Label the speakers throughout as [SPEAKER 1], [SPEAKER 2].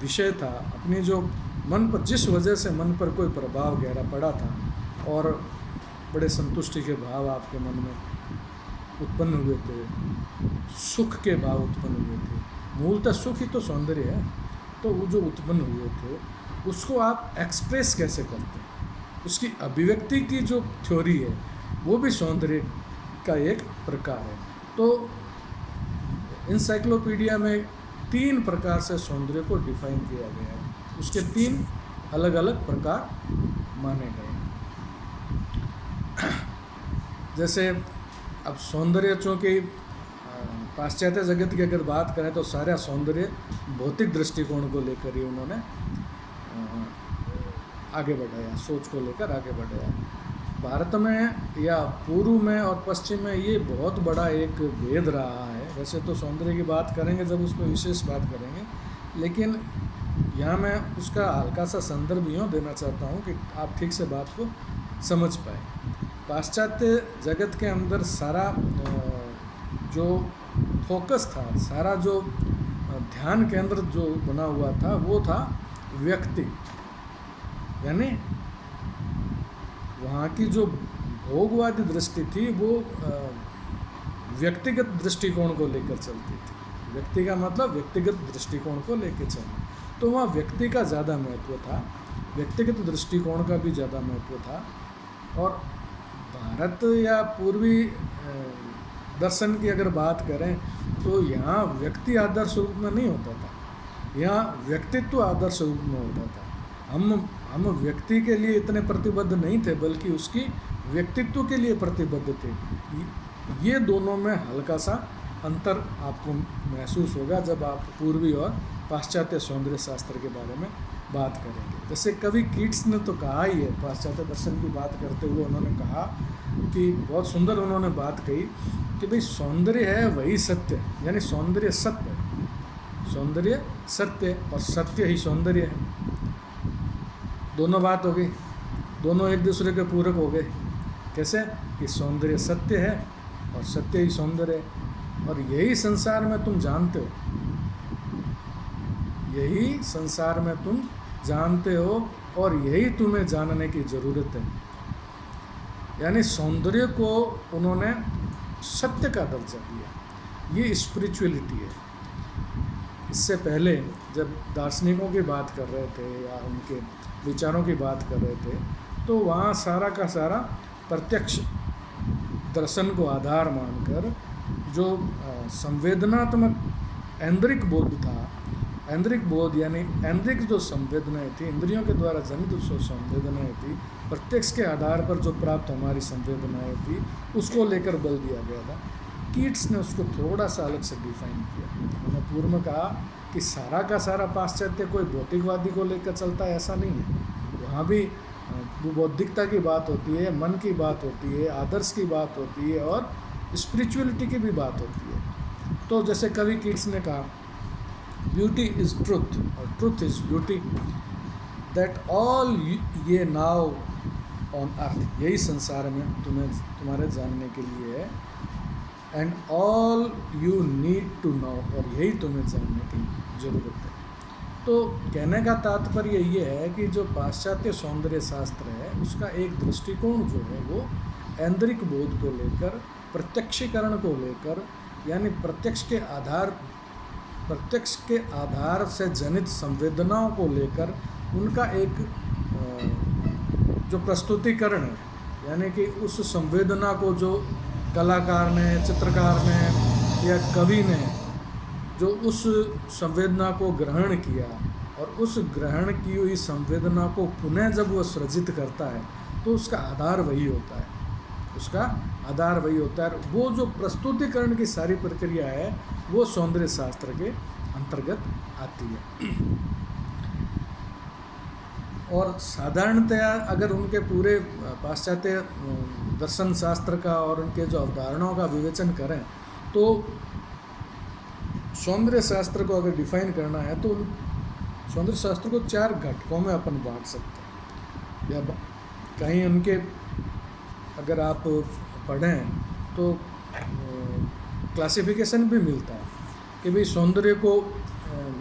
[SPEAKER 1] विषय था, अपनी जो मन पर, जिस वजह से मन पर कोई प्रभाव गहरा पड़ा था और बड़े संतुष्टि के भाव आपके मन में उत्पन्न हुए थे, सुख के भाव उत्पन्न हुए थे। मूलतः सुख ही तो सौंदर्य है। तो वो जो उत्पन्न हुए थे उसको आप एक्सप्रेस कैसे करते हैं, उसकी अभिव्यक्ति की जो थ्योरी है वो भी सौंदर्य का एक प्रकार है। तो इंसाइक्लोपीडिया में 3 प्रकार से सौंदर्य को डिफाइन किया गया है, उसके 3 अलग अलग प्रकार माने गए हैं। जैसे अब सौंदर्य, चूँकि पाश्चात्य जगत की अगर बात करें तो सारा सौंदर्य भौतिक दृष्टिकोण को लेकर ही उन्होंने आगे बढ़ाया, सोच को लेकर आगे बढ़ाया। भारत में या पूर्व में और पश्चिम में ये बहुत बड़ा एक भेद रहा है। वैसे तो सौंदर्य की बात करेंगे जब उस पर विशेष बात करेंगे, लेकिन यहाँ मैं उसका हल्का सा संदर्भ यूँ देना चाहता हूँ कि आप ठीक से बात को समझ पाए। पाश्चात्य जगत के अंदर सारा जो फोकस था, सारा जो ध्यान केंद्र जो बना हुआ था वो था व्यक्ति, यानी वहाँ की जो भोगवादी दृष्टि थी वो व्यक्तिगत दृष्टिकोण को लेकर चलती थी। व्यक्ति का मतलब व्यक्तिगत दृष्टिकोण को लेकर चलना, तो वहाँ व्यक्ति का ज़्यादा महत्व था, व्यक्तिगत दृष्टिकोण का भी ज़्यादा महत्व था। और भारत या पूर्वी दर्शन की अगर बात करें तो यहाँ व्यक्ति आदर्श रूप में नहीं होता था, यहाँ व्यक्तित्व आदर्श रूप में होता था। हम व्यक्ति के लिए इतने प्रतिबद्ध नहीं थे, बल्कि उसकी व्यक्तित्व के लिए प्रतिबद्ध थे। ये दोनों में हल्का सा अंतर आपको महसूस होगा जब आप पूर्वी और पाश्चात्य सौंदर्य शास्त्र के बारे में बात करेंगे। जैसे कवि कीट्स ने तो कहा ही है, पाश्चात्य दर्शन की बात करते हुए उन्होंने कहा कि बहुत सुंदर उन्होंने बात कही कि भाई सौंदर्य है वही सत्य, यानी सौंदर्य सत्य है, सौंदर्य सत्य और सत्य ही सौंदर्य है। दोनों बात हो गई, दोनों एक दूसरे के पूरक हो गए। कैसे कि सौंदर्य सत्य है और सत्य ही सौंदर्य है, और यही संसार में तुम जानते हो, यही संसार में तुम जानते हो और यही तुम्हें जानने की ज़रूरत है। यानी सौंदर्य को उन्होंने सत्य का दर्जा दिया, ये स्पिरिचुअलिटी है। इससे पहले जब दार्शनिकों की बात कर रहे थे या उनके विचारों की बात कर रहे थे तो वहाँ सारा का सारा प्रत्यक्ष दर्शन को आधार मानकर जो संवेदनात्मक ऐन्द्रिक बोध था, ऐन्द्रिक बोध यानी ऐन्द्रिक जो संवेदनाएं थी, इंद्रियों के द्वारा जनित जो संवेदनाएं थी, प्रत्यक्ष के आधार पर जो प्राप्त हमारी संवेदनाएं थी, उसको लेकर बल दिया गया था। कीट्स ने उसको थोड़ा सा अलग से डिफाइन किया। मैंने पूर्व में कहा कि सारा का सारा पाश्चात्य कोई भौतिकवादी को लेकर चलता है, ऐसा नहीं है। वहाँ भी बौद्धिकता की बात होती है, मन की बात होती है, आदर्श की बात होती है और स्पिरिचुअलिटी की भी बात होती है। तो जैसे कवि कीट्स ने कहा, ब्यूटी इज़ ट्रुथ और truth is beauty, that all ye know on earth, यही संसार में तुम्हारे जानने के लिए है। And all you need to know, और यही तुम्हें जानने की ज़रूरत है। तो कहने का तात्पर्य ये है कि जो पाश्चात्य सौंदर्य शास्त्र है उसका एक दृष्टिकोण जो है वो ऐन्द्रिक बोध को लेकर, प्रत्यक्षीकरण को लेकर, यानी प्रत्यक्ष के आधार से जनित संवेदनाओं को लेकर उनका एक जो प्रस्तुतिकरण है, यानी कि उस संवेदना को जो कलाकार ने, चित्रकार ने या कवि ने जो उस संवेदना को ग्रहण किया और उस ग्रहण की हुई संवेदना को पुनः जब वह सृजित करता है तो उसका आधार वही होता है, उसका आधार वही होता है। वो जो प्रस्तुतिकरण की सारी प्रक्रिया है वो सौंदर्य शास्त्र के अंतर्गत आती है। और साधारणतया अगर उनके पूरे पाश्चात्य दर्शन शास्त्र का और उनके जो अवधारणाओं का विवेचन करें तो सौंदर्य शास्त्र को अगर डिफाइन करना है तो सौंदर्य शास्त्र को 4 घटकों में अपन बांट सकते हैं। या कहीं उनके अगर आप पढ़ें तो क्लासिफिकेशन भी मिलता है कि भाई सौंदर्य को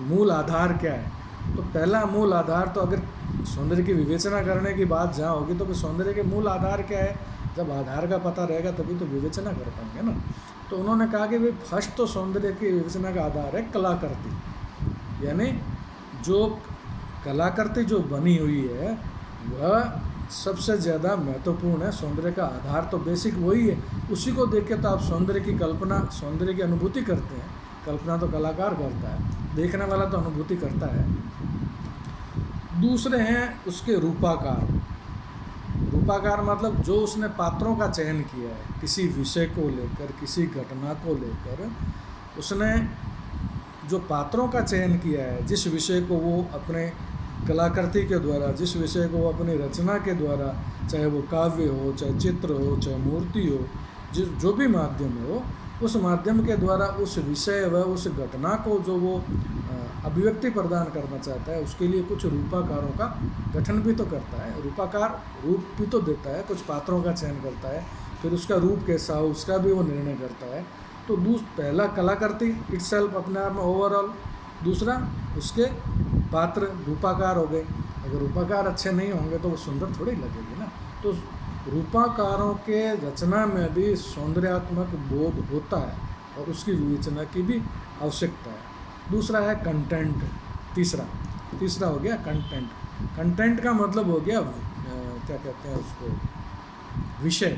[SPEAKER 1] मूल आधार क्या है। तो पहला मूल आधार तो अगर सौंदर्य की विवेचना करने की बात जहाँ होगी तो सौंदर्य के मूल आधार क्या है, जब आधार का पता रहेगा तभी तो विवेचना कर पाएंगे ना। तो उन्होंने कहा कि भाई फर्स्ट तो सौंदर्य की विवेचना का आधार है कलाकृति, यानी जो कलाकृति जो बनी हुई है वह सबसे ज़्यादा महत्वपूर्ण है। सौंदर्य का आधार तो बेसिक वही है, उसी को देख के तो आप सौंदर्य की कल्पना, सौंदर्य की अनुभूति करते हैं। कल्पना तो कलाकार करता है, देखने वाला तो अनुभूति करता है। दूसरे हैं उसके रूपाकार। रूपाकार मतलब जो उसने पात्रों का चयन किया है, किसी विषय को लेकर, किसी घटना को लेकर उसने जो पात्रों का चयन किया है, जिस विषय को वो अपने कलाकृति के द्वारा, जिस विषय को वो अपनी रचना के द्वारा, चाहे वो काव्य हो, चाहे चित्र हो, चाहे मूर्ति हो, जो भी माध्यम हो, उस माध्यम के द्वारा उस विषय व उस घटना को जो वो अभिव्यक्ति प्रदान करना चाहता है, उसके लिए कुछ रूपाकारों का गठन भी तो करता है। रूपाकार रूप भी तो देता है, कुछ पात्रों का चयन करता है, फिर उसका रूप कैसा हो उसका भी वो निर्णय करता है। तो पहला कलाकृति इटसेल्फ अपने आप में ओवरऑल, दूसरा उसके पात्र रूपाकार हो गए। अगर रूपाकार अच्छे नहीं होंगे तो वो सुंदर थोड़ी लगेगी ना। तो रूपाकारों के रचना में भी सौंदर्यात्मक बोध होता है और उसकी विवेचना की भी आवश्यकता है। दूसरा है कंटेंट, तीसरा हो गया कंटेंट। कंटेंट का मतलब हो गया क्या कहते हैं उसको, विषय,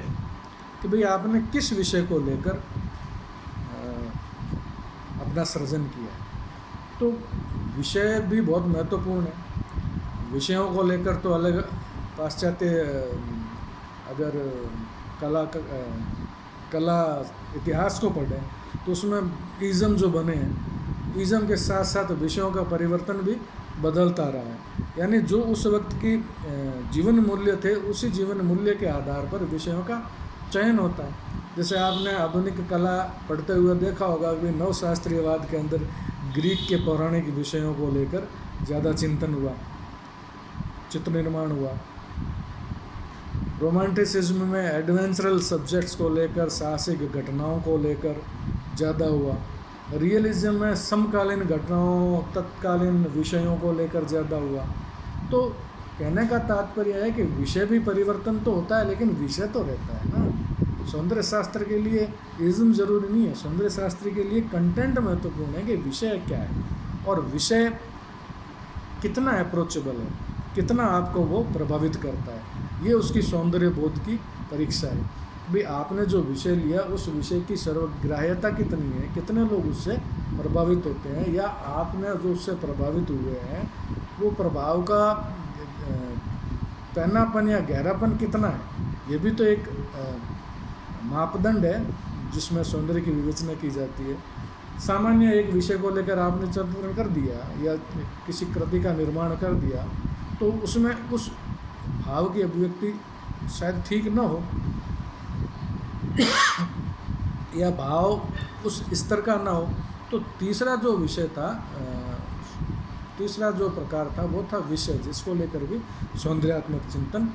[SPEAKER 1] कि भाई आपने किस विषय को लेकर अपना सृजन किया है। तो विषय भी बहुत महत्वपूर्ण है। विषयों को लेकर तो अलग पाश्चात्य अगर कला इतिहास को पढ़ें तो उसमें इज़म जो बने हैं, इज़म के साथ साथ विषयों का परिवर्तन भी बदलता रहा है। यानी जो उस वक्त की जीवन मूल्य थे, उसी जीवन मूल्य के आधार पर विषयों का चयन होता है। जैसे आपने आधुनिक कला पढ़ते हुए देखा होगा कि नवशास्त्रीयवाद के अंदर ग्रीक के पौराणिक विषयों को लेकर ज़्यादा चिंतन हुआ, चित्र निर्माण हुआ। रोमांटिसिज्म में एडवेंचरल सब्जेक्ट्स को लेकर, साहसिक घटनाओं को लेकर ज़्यादा हुआ। रियलिज्म में समकालीन घटनाओं, तत्कालीन विषयों को लेकर ज़्यादा हुआ। तो कहने का तात्पर्य है कि विषय भी परिवर्तन तो होता है, लेकिन विषय तो रहता है ना। सौंदर्य शास्त्र के लिए इज़म जरूरी नहीं है, सौंदर्य शास्त्र के लिए कंटेंट महत्वपूर्ण है कि विषय क्या है और विषय कितना अप्रोचेबल है, कितना आपको वो प्रभावित करता है। ये उसकी सौंदर्य बोध की परीक्षा है। भाई आपने जो विषय लिया उस विषय की सर्वग्राह्यता कितनी है, कितने लोग उससे प्रभावित होते हैं, या आपने जो उससे प्रभावित हुए हैं वो प्रभाव का पहनापन या गहरापन कितना है। ये भी तो एक मापदंड है जिसमें सौंदर्य की विवेचना की जाती है। सामान्य एक विषय को लेकर आपने चित्रण कर दिया या किसी कृति का निर्माण कर दिया, तो उसमें उस भाव की अभिव्यक्ति शायद ठीक न हो या भाव उस स्तर का ना हो। तो तीसरा जो विषय था, तीसरा जो प्रकार था वो था विषय, जिसको लेकर भी सौंदर्यात्मक चिंतन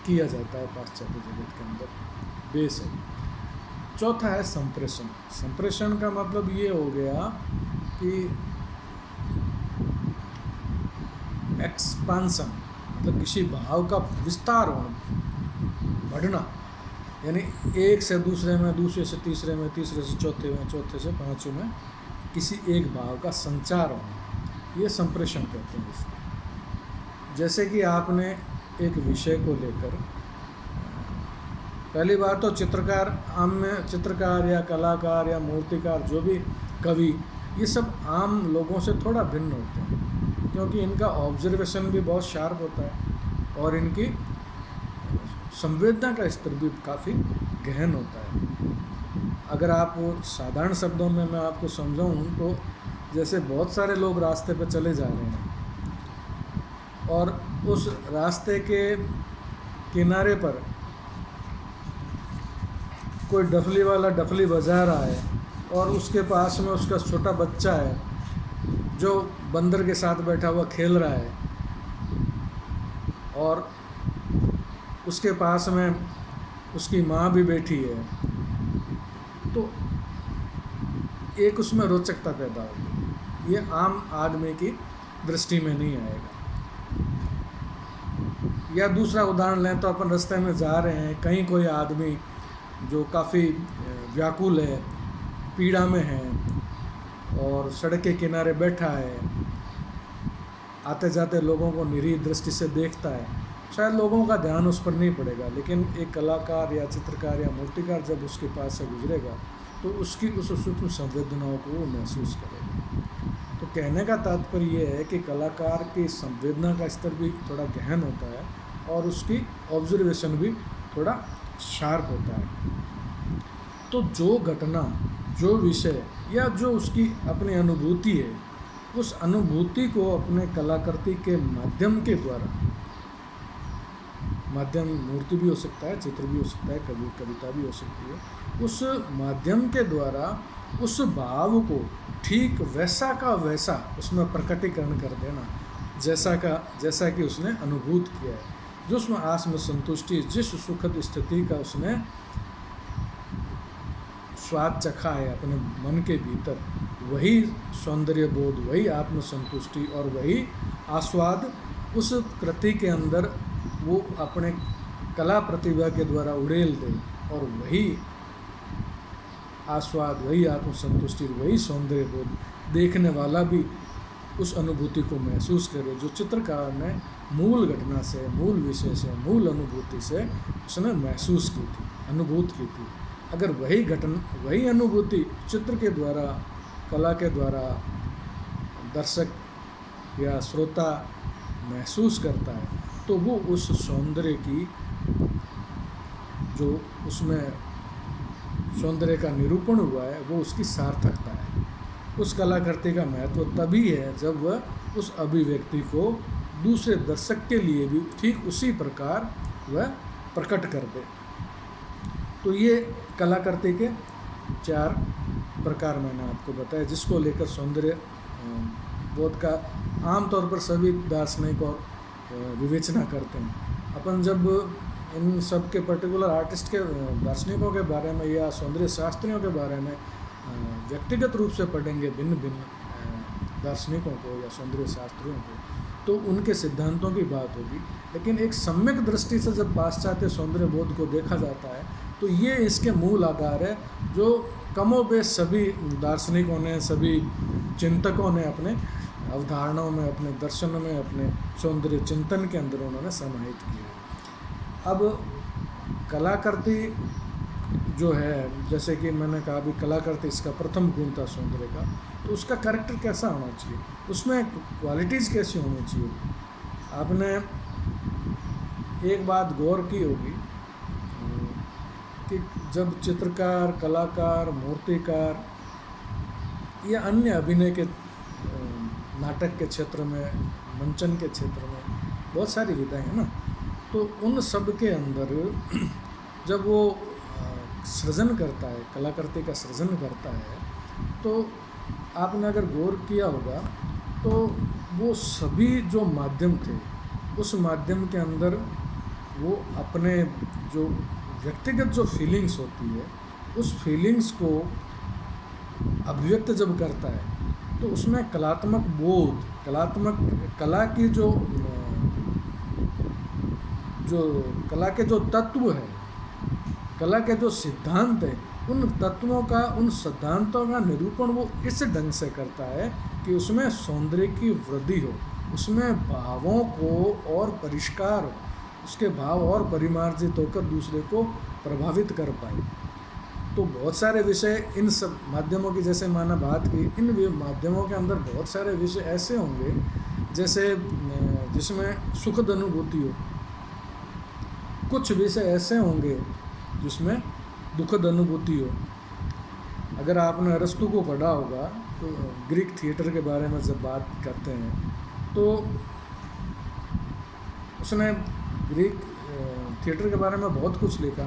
[SPEAKER 1] किया जाता है पाश्चात्य जगत के अंदर, बेस है। चौथा है संप्रेषण। संप्रेषण का मतलब ये हो गया कि एक्सपांसन, मतलब किसी भाव का विस्तार होना, बढ़ना, यानी एक से दूसरे में, दूसरे से तीसरे में, तीसरे से चौथे में, चौथे से पांचवें में किसी एक भाव का संचार होना, ये संप्रेषण कहते हैं इसको। जैसे कि आपने एक विषय को लेकर, पहली बात तो चित्रकार, आम में चित्रकार या कलाकार या मूर्तिकार, जो भी कवि, ये सब आम लोगों से थोड़ा भिन्न होते हैं, क्योंकि इनका ऑब्जर्वेशन भी बहुत शार्प होता है और इनकी संवेदना का स्तर भी काफ़ी गहन होता है। अगर आप साधारण शब्दों में मैं आपको समझाऊं तो जैसे बहुत सारे लोग रास्ते पर चले जा रहे हैं और उस रास्ते के किनारे पर कोई डफली वाला डफली बजा रहा है और उसके पास में उसका छोटा बच्चा है जो बंदर के साथ बैठा हुआ खेल रहा है और उसके पास में उसकी माँ भी बैठी है, तो एक उसमें रोचकता पैदा होगी। ये आम आदमी की दृष्टि में नहीं आएगा। या दूसरा उदाहरण लें तो अपन रास्ते में जा रहे हैं, कहीं कोई आदमी जो काफ़ी व्याकुल है, पीड़ा में है और सड़क के किनारे बैठा है, आते जाते लोगों को निरीह दृष्टि से देखता है, शायद लोगों का ध्यान उस पर नहीं पड़ेगा, लेकिन एक कलाकार या चित्रकार या मूर्तिकार जब उसके पास से गुजरेगा तो उसकी उस सूक्ष्म संवेदनाओं को वो महसूस करेगा। तो कहने का तात्पर्य ये है कि कलाकार की संवेदना का स्तर भी थोड़ा गहन होता है और उसकी ऑब्जर्वेशन भी थोड़ा शार्प होता है। तो जो घटना, जो विषय या जो उसकी अपनी अनुभूति है, उस अनुभूति को अपने कलाकृति के माध्यम के द्वारा, माध्यम मूर्ति भी हो सकता है, चित्र भी हो सकता है, कविता भी हो सकती है, उस माध्यम के द्वारा उस भाव को ठीक वैसा का वैसा उसमें प्रकटीकरण कर देना, जैसा कि उसने अनुभूत किया है, जो उसमें आत्म संतुष्टि, जिस सुखद स्थिति का उसने स्वाद चखा है अपने मन के भीतर, वही सौंदर्य बोध, वही आत्मसंतुष्टि और वही आस्वाद उस कृति के अंदर वो अपने कला प्रतिभा के द्वारा उड़ेल दे, और वही आस्वाद, वही आत्मसंतुष्टि, वही सौंदर्य बोध देखने वाला भी उस अनुभूति को महसूस करे जो चित्रकार ने मूल घटना से, मूल विषय से, मूल अनुभूति से उसने महसूस की थी, अनुभूत की थी। अगर वही घटना, वही अनुभूति चित्र के द्वारा, कला के द्वारा दर्शक या श्रोता महसूस करता है, तो वो उस सौंदर्य की, जो उसमें सौंदर्य का निरूपण हुआ है, वो उसकी सार्थकता है। उस कलाकृति का महत्व तभी है जब वह उस अभिव्यक्ति को दूसरे दर्शक के लिए भी ठीक उसी प्रकार वह प्रकट कर दे। तो ये कलाकृति के 4 प्रकार मैंने आपको बताया, जिसको लेकर सौंदर्य बोध का आमतौर पर सभी दार्शनिक और विवेचना करते हैं। अपन जब इन सब के पर्टिकुलर आर्टिस्ट के, दार्शनिकों के बारे में या सौंदर्य शास्त्रियों के बारे में व्यक्तिगत रूप से पढ़ेंगे भिन्न भिन्न दार्शनिकों को या सौंदर्य शास्त्रियों को, तो उनके सिद्धांतों की बात होगी। लेकिन एक सम्यक दृष्टि से जब पाश्चात्य सौंदर्य बोध को देखा जाता है, तो ये इसके मूल आधार है जो कमोबेश सभी दार्शनिकों ने, सभी चिंतकों ने अपने अवधारणाओं में, अपने दर्शनों में, अपने सौंदर्य चिंतन के अंदर उन्होंने समाहित किया है। अब कलाकृति जो है, जैसे कि मैंने कहा अभी, कलाकृति इसका प्रथम गुण था सौंदर्य का, तो उसका कैरेक्टर कैसा होना चाहिए, उसमें क्वालिटीज़ कैसी होनी चाहिए। आपने एक बात गौर की होगी कि जब चित्रकार, कलाकार, मूर्तिकार या अन्य अभिनय के, नाटक के क्षेत्र में, मंचन के क्षेत्र में बहुत सारी विधाएं हैं ना, तो उन सब के अंदर जब वो सृजन करता है, कलाकृति का सृजन करता है, तो आपने अगर गौर किया होगा तो वो सभी जो माध्यम थे, उस माध्यम के अंदर वो अपने जो व्यक्तिगत जो फीलिंग्स होती है, उस फीलिंग्स को अभिव्यक्त जब करता है, तो उसमें कलात्मक बोध, कला की जो कला के जो तत्व है, कला के जो सिद्धांत है, उन तत्वों का, उन सिद्धांतों का निरूपण वो इस ढंग से करता है कि उसमें सौंदर्य की वृद्धि हो, उसमें भावों को और परिष्कार हो, उसके भाव और परिमार्जित होकर दूसरे को प्रभावित कर पाए। तो बहुत सारे विषय इन सब माध्यमों की, जैसे मैंने बात की, इन माध्यमों के अंदर बहुत सारे विषय ऐसे होंगे जैसे जिसमें सुखद अनुभूति हो, कुछ विषय ऐसे होंगे जिसमें दुखद अनुभूति हो। अगर आपने अरस्तु को पढ़ा होगा तो ग्रीक थिएटर के बारे में जब बात करते हैं, तो उसने ग्रीक थिएटर के बारे में बहुत कुछ लिखा,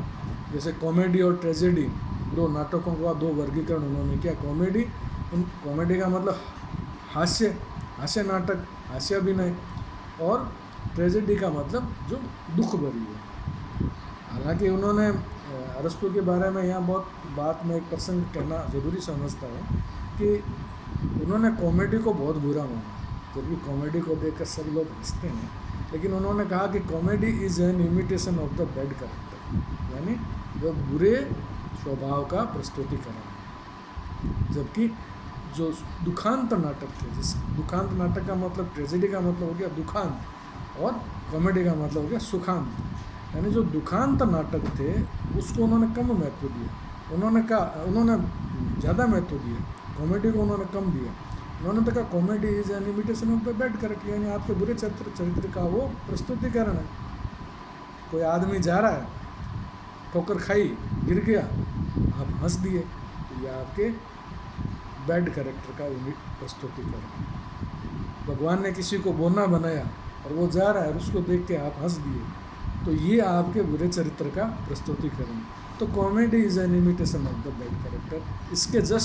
[SPEAKER 1] जैसे कॉमेडी और ट्रेजेडी, 2 नाटकों का 2 वर्गीकरण उन्होंने किया। कॉमेडी का मतलब हास्य नाटक, हास्य अभिनय, और ट्रेजेडी का मतलब जो दुख भरी है। हालांकि उन्होंने अरस्तु के बारे में यहाँ बहुत बात में एक प्रसंग कहना ज़रूरी समझता है कि उन्होंने कॉमेडी को बहुत बुरा माना, जबकि कॉमेडी को देखकर सब लोग हंसते हैं, लेकिन उन्होंने कहा कि comedy is an imitation of the bad character, यानी वह बुरे स्वभाव का प्रस्तुतिकरण है। जबकि जो दुखांत नाटक थे, जिस दुखांत नाटक का मतलब ट्रेजेडी का मतलब हो गया दुखांत, और कॉमेडी का मतलब हो गया सुखांत, यानी जो दुखांत नाटक थे उसको उन्होंने कम महत्व दिया। उन्होंने ज़्यादा महत्व दिया, कॉमेडी को उन्होंने कम दिया। उन्होंने तो कहा comedy is an imitation of the bad character, यानी आपके बुरे चरित्र का वो प्रस्तुतिकरण है। कोई आदमी जा रहा है, ठोकर खाई, गिर गया, आप हंस दिए, तो ये आपके बैड कैरेक्टर का प्रस्तुतिकरण। भगवान ने किसी को बोना बनाया और वो जा रहा है और उसको देख के आप हंस दिए, तो ये आपके बुरे चरित्र का प्रस्तुतिकरण। तो comedy is an imitation of the bad character. इसके जस्ट